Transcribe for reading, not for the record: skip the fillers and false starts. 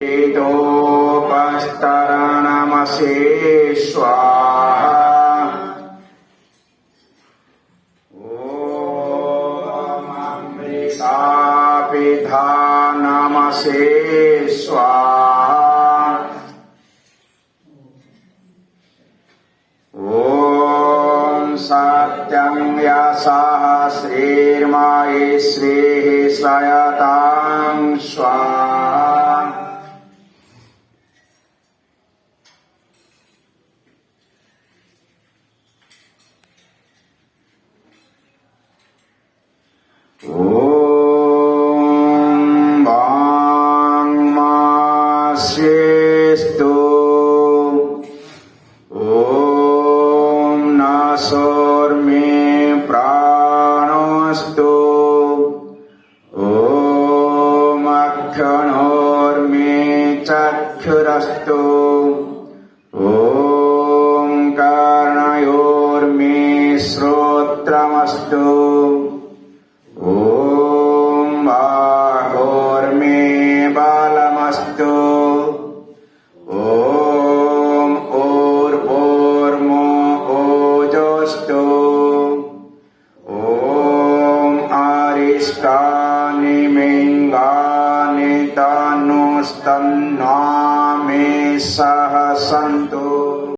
एतोपस्तरणमसे स्वाहा। ॐ अमृतापिधानमसे स्वाहा। ॐ सत्यं यशः श्रीर्महेश्वरीः सयतां स्वाहा। ॐ वाङ्मास्येस्तु। ॐ नासोर्मे प्राणोऽस्तु। ॐ अक्षणोर्मे चक्षुरस्तु। ॐ कर्णयोर्मे श्रोत्रमस्तु। ॐ बाहोर्मे बलमस्तु। ॐ ऊर्वोर्मो ओजोस्तु। ॐ अरिष्टानि मिङ्गानि तनुस्तन्वा मे सह सन्तु।